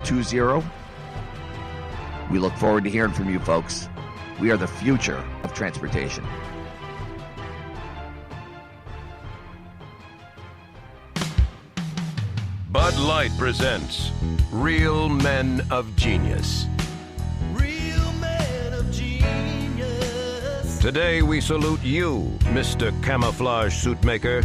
888-200-20. We look forward to hearing from you folks. We are the future of transportation. Bud Light presents Real Men of Genius. Real men of genius. Today we salute you, Mr. Camouflage Suit Maker.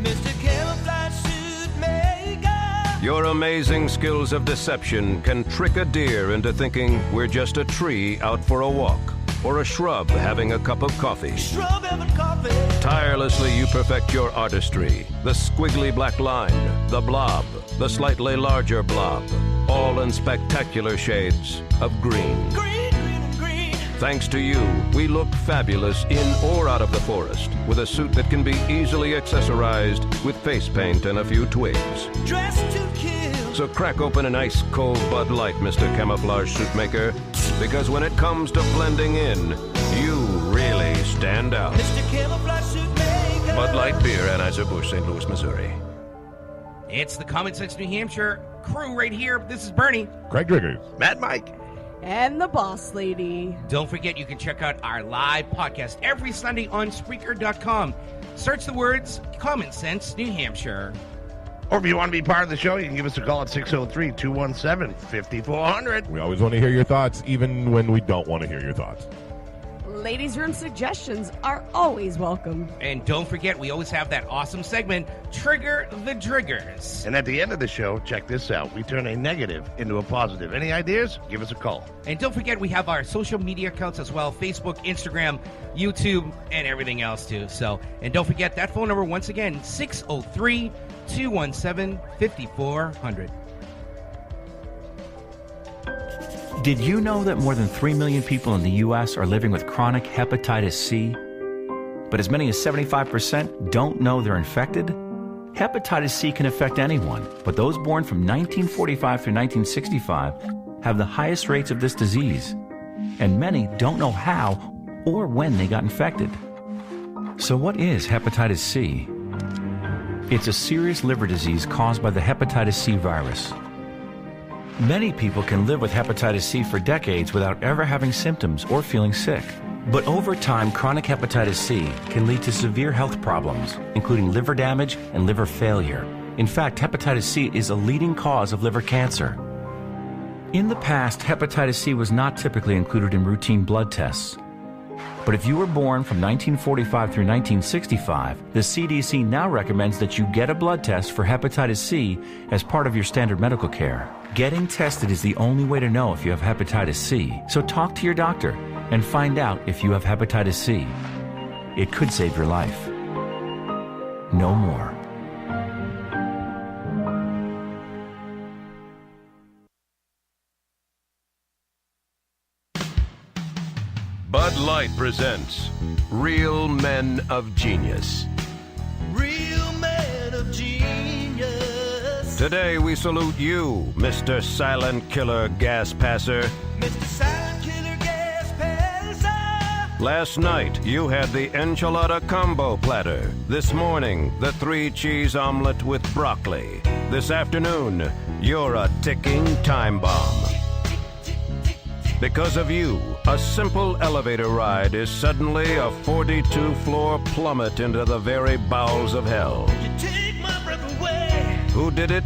Mr. Camouflage Suit Maker. Your amazing skills of deception can trick a deer into thinking we're just a tree out for a walk, or a shrub having a cup of coffee. Shrub having coffee. Tirelessly you perfect your artistry. The squiggly black line, the blob, the slightly larger blob, all in spectacular shades of green. Green, green, and green. Thanks to you, we look fabulous in or out of the forest, with a suit that can be easily accessorized with face paint and a few twigs. Dressed to kill. So crack open an ice-cold Bud Light, Mr. Camouflage Suit Maker, because when it comes to blending in, you really stand out. Mr. Camouflage Suit Maker. Bud Light Beer, Anheuser-Busch, St. Louis, Missouri. It's the Common Sense New Hampshire crew right here. This is Bernie. Craig Driggers. Mad Mike. And the Boss Lady. Don't forget, you can check out our live podcast every Sunday on Spreaker.com. Search the words Common Sense New Hampshire. Or if you want to be part of the show, you can give us a call at 603-217-5400. We always want to hear your thoughts, even when we don't want to hear your thoughts. Ladies' room suggestions are always welcome. And don't forget, we always have that awesome segment, Trigger the Triggers. And at the end of the show, check this out. We turn a negative into a positive. Any ideas? Give us a call. And don't forget, we have our social media accounts as well, Facebook, Instagram, YouTube, and everything else too. So, and don't forget that phone number once again, 603-217-5400. Did you know that more than 3 million people in the U.S. are living with chronic hepatitis C? But as many as 75% don't know they're infected? Hepatitis C can affect anyone, but those born from 1945 through 1965 have the highest rates of this disease. And many don't know how or when they got infected. So what is hepatitis C? It's a serious liver disease caused by the hepatitis C virus. Many people can live with hepatitis C for decades without ever having symptoms or feeling sick. But over time, chronic hepatitis C can lead to severe health problems, including liver damage and liver failure. In fact, hepatitis C is a leading cause of liver cancer. In the past, hepatitis C was not typically included in routine blood tests. But if you were born from 1945 through 1965, the CDC now recommends that you get a blood test for hepatitis C as part of your standard medical care. Getting tested is the only way to know if you have hepatitis C. So talk to your doctor and find out if you have hepatitis C. It could save your life. No more. Bud Light presents Real Men of Genius. Real men of genius. Today we salute you, Mr. Silent Killer Gas Passer. Mr. Silent Killer Gas Passer. Last night you had the enchilada combo platter. This morning, the 3-cheese omelet with broccoli. This afternoon, you're a ticking time bomb. Because of you, a simple elevator ride is suddenly a 42-floor plummet into the very bowels of hell. You take my breath away. Who did it?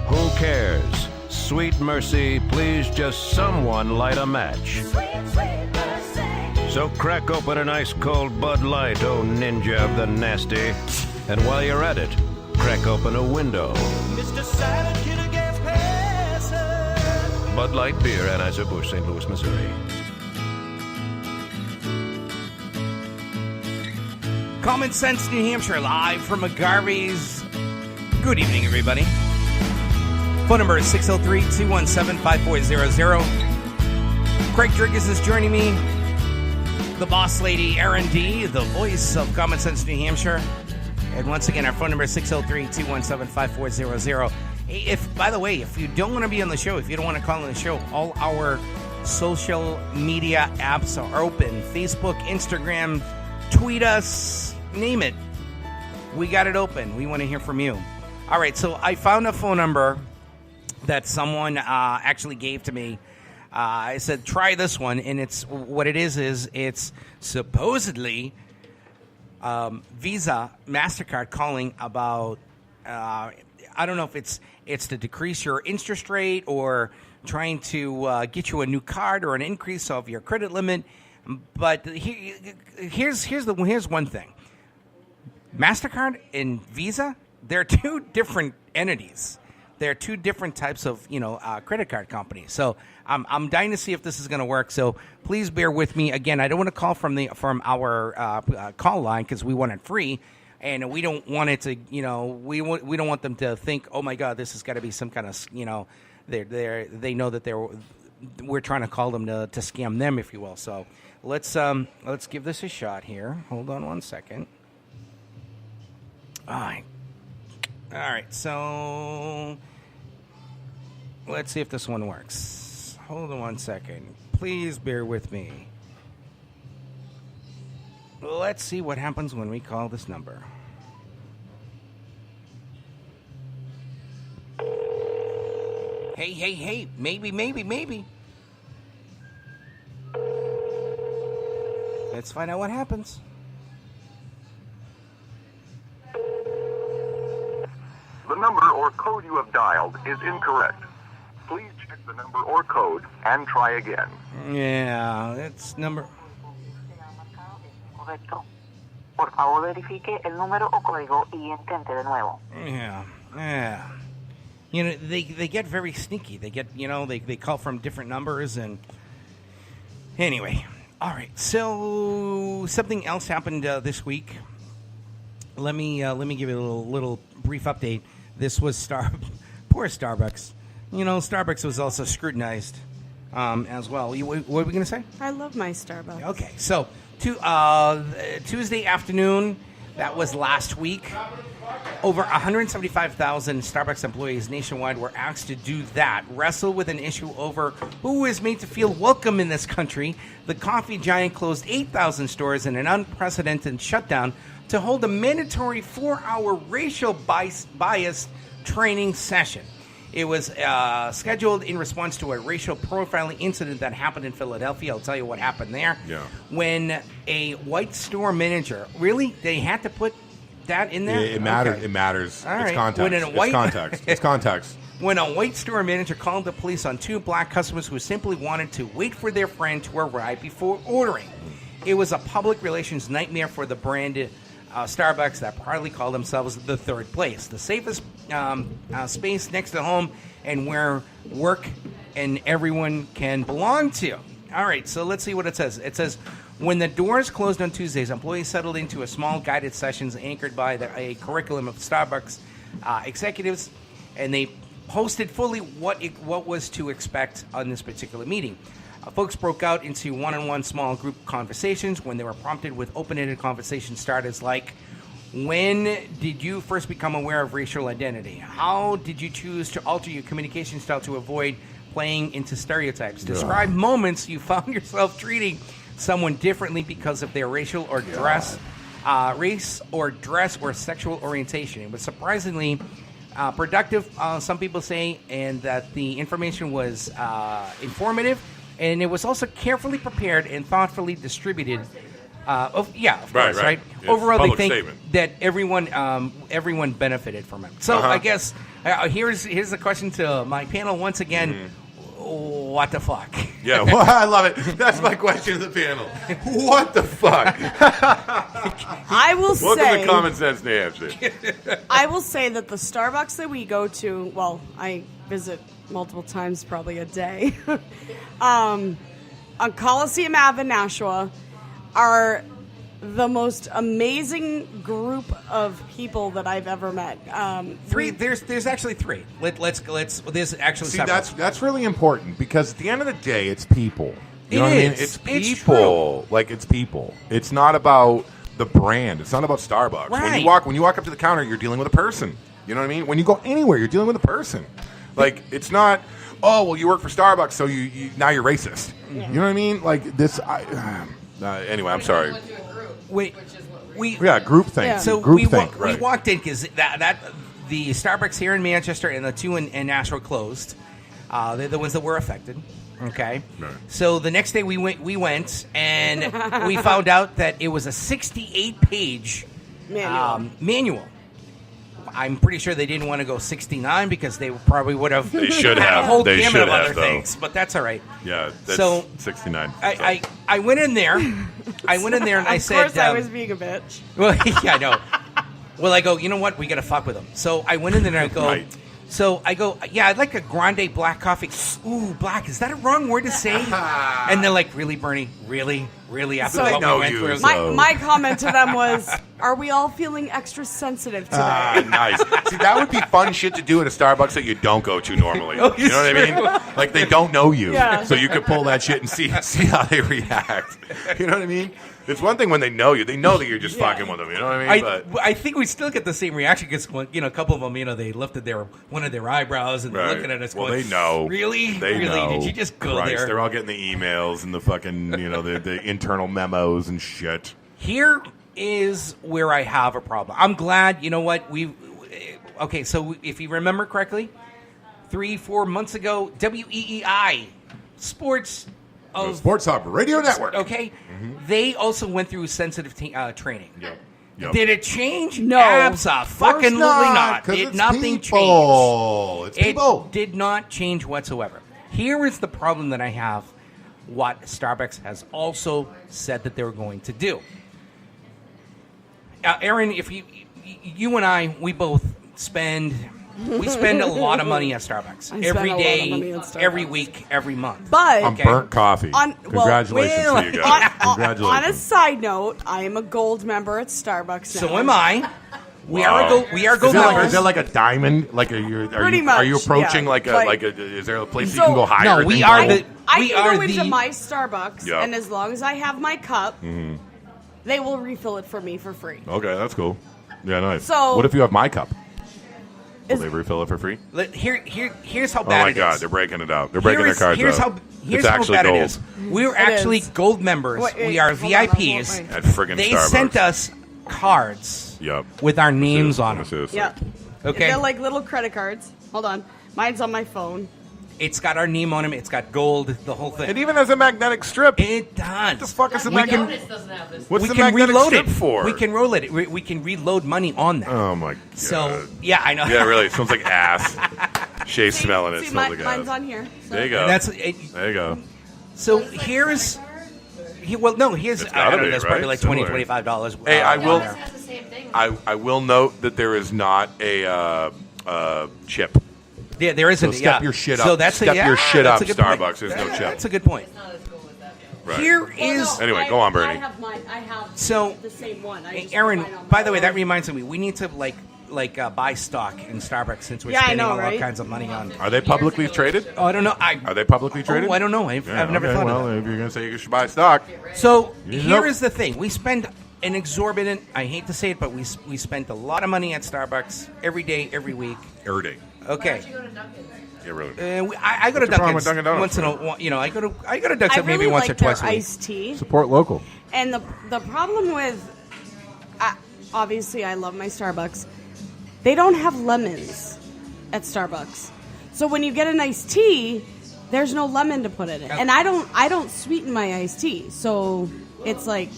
Who cares? Sweet mercy, please just someone light a match. Sweet, sweet mercy. So crack open an ice-cold Bud Light, oh ninja of the nasty. And while you're at it, crack open a window. Mr. Silent Killer Gas Passer. Bud Light Beer, Anheuser-Busch, St. Louis, Missouri. Common Sense New Hampshire, live from McGarvey's. Good evening, everybody. Phone number is 603-217-5400. Craig Driggers is joining me. The boss lady, Erin D., the voice of Common Sense New Hampshire. And once again, our phone number is 603-217-5400. If, by the way, if you don't want to be on the show, if you don't want to call on the show, all our social media apps are open. Facebook, Instagram, tweet us, name it. We got it open. We want to hear from you. All right, so I found a phone number that someone actually gave to me. I said, try this one, and it's what it is it's supposedly Visa, MasterCard calling about, I don't know if it's to decrease your interest rate or trying to get you a new card or an increase of your credit limit. But here's one thing. MasterCard and Visa, they're two different entities. They're two different types of, credit card companies. So I'm dying to see if this is going to work. So please bear with me. Again, I don't want to call from our call line because we want it free, and we don't want it to, we don't want them to think, oh my God, this has got to be some kind of, they know that we're trying to call them to scam them, if you will. So let's give this a shot here. Hold on one second. All right. So let's see if this one works. Hold on one second. Please bear with me. Let's see what happens when we call this number. Hey. Maybe. Let's find out what happens. The number or code you have dialed is incorrect. Please check the number or code and try again. Yeah, that's number. Correcto. Por favor, verifique el número o código y intente de nuevo. Yeah. They get very sneaky. They get, they call from different numbers and anyway. All right. So something else happened this week. Let me give you a little brief update. This was poor Starbucks. Starbucks was also scrutinized as well. What were we going to say? I love my Starbucks. Okay, so Tuesday afternoon, that was last week, over 175,000 Starbucks employees nationwide were asked to do that, wrestle with an issue over who is made to feel welcome in this country. The coffee giant closed 8,000 stores in an unprecedented shutdown to hold a mandatory 4-hour racial bias training session. It was scheduled in response to a racial profiling incident that happened in Philadelphia. I'll tell you what happened there. Yeah. When a white store manager, really? They had to put that in there? It matters. Okay. It matters. All It's right. context. It's context. It's context. When a white store manager called the police on 2 black customers who simply wanted to wait for their friend to arrive before ordering. It was a public relations nightmare for the brand Starbucks that proudly call themselves the third place, the safest space next to home and where work and everyone can belong to. All right, so let's see what it says. It says, when the doors closed on Tuesdays, employees settled into a small guided sessions anchored by a curriculum of Starbucks executives, and they posted fully what was to expect on this particular meeting. Folks broke out into one-on-one small group conversations when they were prompted with open-ended conversation starters like, when did you first become aware of racial identity? How did you choose to alter your communication style to avoid playing into stereotypes? Describe moments you found yourself treating someone differently because of their racial or race or dress or sexual orientation. It was surprisingly productive, some people say, and that the information was informative. And it was also carefully prepared and thoughtfully distributed. Of course, right? Overall, they think that everyone benefited from it. So I guess here's the question to my panel once again. What the fuck? Yeah, well, I love it. That's my question to the panel. What the fuck? I will say... Welcome to Common Sense Nh June. I will say that the Starbucks that we go to, well, I visit multiple times, probably a day, on Coliseum Ave in Nashua, are the most amazing group of people that I've ever met. There's actually 3. Let's there's actually See, several. that's really important because at the end of the day, it's people. You know what I mean? It's people. It's people. It's not about the brand. It's not about Starbucks. Right. When you walk up to the counter, you're dealing with a person. You know what I mean? When you go anywhere, you're dealing with a person. It's not, oh, well, you work for Starbucks, so you now you're racist. Yeah. You know what I mean? Anyway, I'm sorry. Wait, groupthink. So groupthink. We walked in because the Starbucks here in Manchester and the two in Nashua closed. They're the ones that were affected. Okay. Right. So the next day we went and we found out that it was a 68-page manual. I'm pretty sure they didn't want to go 69 because they probably would have. They should had have. a whole They gamut should of other have, though. things, but that's all right. Yeah, that's So, 69. I went in there. I went in there and I said, Of course, I was being a bitch. well, yeah, I know. Well, I go, you know what? We got to fuck with them. So I went in there and I go, Right. so I go, yeah, I'd like a grande black coffee. Ooh, black. Is that a wrong word to say? And they're like, really, Bernie? Really? After So- what They we know went you, through? so- My comment to them was, are we all feeling extra sensitive today? Nice. See, that would be fun shit to do at a Starbucks that you don't go to normally. Oh, You know what I mean? Like, they don't know you. Yeah. So you could pull that shit and see how they react. You know what I mean? It's one thing when they know you. They know that you're just fucking with them. You know what I mean? I think we still get the same reaction because a couple of them, they lifted one of their eyebrows and they're Right. looking at us. Well, going, they know. Really, They really? know. Did you just go Christ, there? They're all getting the emails and the fucking, the internal memos and shit. Here is where I have a problem. I'm glad. You know what? Okay, so if you remember correctly, 3-4 months ago, WEEI Sports The Sports Hub Radio Network. Okay, they also went through sensitive training. Yep. Did it change? No. Absolutely not. Did nothing change? It's people. It did not change whatsoever. Here is the problem that I have. What Starbucks has also said that they were going to do. Aaron, if you and I, we both spend a lot of money at Starbucks. I spend Every a lot of day, money at Starbucks. every week, every month. But On burnt coffee. Congratulations well, to you guys. on a Congratulations. side note, I am a gold member at Starbucks now. So am I. We Wow. are gold members. Is there like a diamond? Like, are you much, approaching yeah. is there a place So- you can go higher? No, we than are gold? the. I we can are go into the. my Starbucks, Yep. and as long as I have my cup, they will refill it for me for free. Okay, that's cool. Yeah, nice. So- what if you have my cup? Will Is- they refill it for free? Here's how Oh bad my it God, is. they're breaking it out. They're breaking their cards here's out. Here's it's how actually bad gold it is. We're actually is. gold members. Wait, we are hold on, VIPs. hold on. At friggin' They Starbucks. sent us cards Yep. with our names on Let me them. see this Yeah. thing. Okay. They're like little credit cards. Hold on. Mine's on my phone. It's got our name on them. It's got gold. The whole thing. It even has a magnetic strip. It does. What the fuck is a We magnetic? can, What's we the can magnetic reload strip it for? We can roll it. We can reload money on that. Oh my God. So yeah, I know. Yeah, really. It smells like ass. Shay's See- smelling it. see, Smells like mine's ass. on here. So. There you go. That's There you go. so. Here's. Well, no. Here's. It's I don't gotta know. be, There's right? probably like Similar. $20-$25. Hey, I will. there. I will note that there is not a chip. Yeah, there isn't. So step yeah. your shit So up. that's Step yeah, your shit that's up, a good point. Starbucks. There's no chip. That's a good point. Right. Here is. Anyway, go on, Bernie. I have mine. I have So, the same one. I just Aaron, put mine on by my the way, that phone. reminds me. We need to buy stock in Starbucks since we're Yeah, I spending know, all right? kinds of money on. Are they publicly traded? Oh, I don't know. Are they publicly traded? Oh, I don't know. I've never okay, thought well, of that. if you're going to say you should buy stock. So You here know- is the thing: we spend an exorbitant. I hate to say it, but we spent a lot of money at Starbucks every day, every week. Every day. Okay. Yeah, really. I go to What's the problem Dunkin's with Dunkin' Donuts, once in a while. I go to Dunkin's I maybe really once like or twice their a week. iced tea. Support local. And the problem with, obviously, I love my Starbucks. They don't have lemons at Starbucks. So when you get an iced tea, there's no lemon to put in it. And I don't sweeten my iced tea. So it's like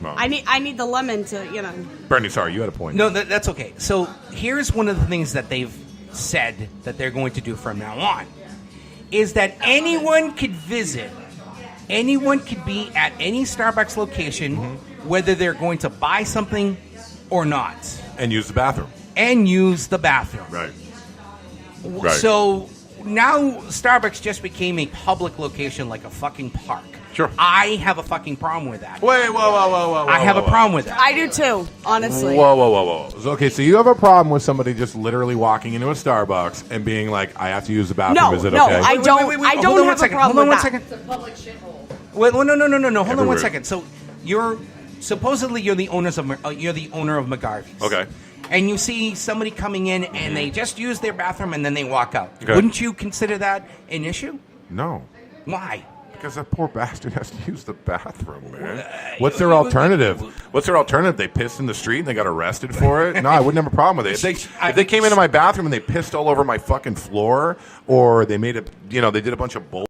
Well. I need the lemon to, Bernie, sorry, you had a point. No, that's okay. So here's one of the things that they've said that they're going to do from now on is that anyone could visit, anyone could be at any Starbucks location, whether they're going to buy something or not, And use the bathroom. and use the bathroom. Right. Right. So now Starbucks just became a public location like a fucking park. Sure. I have a fucking problem with that. Wait, whoa. I have a problem with that. I do too, honestly. Whoa. So, okay, so you have a problem with somebody just literally walking into a Starbucks and being like, I have to use the bathroom. No, Is it no, okay? I don't. I Hold on don't one have a second. problem Hold on with one that. second. It's a public shithole. Well, no. Hold on Everywhere. one second. So you're the owners of you're the owner of McGarvey's. Okay. And you see somebody coming in and they just use their bathroom and then they walk out. Okay. Wouldn't you consider that an issue? No. Why? Because that poor bastard has to use the bathroom, man. What's their alternative? What's their alternative? They pissed in the street and they got arrested for it? No, I wouldn't have a problem with it. If they came into my bathroom and they pissed all over my fucking floor, or they made they did a bunch of bull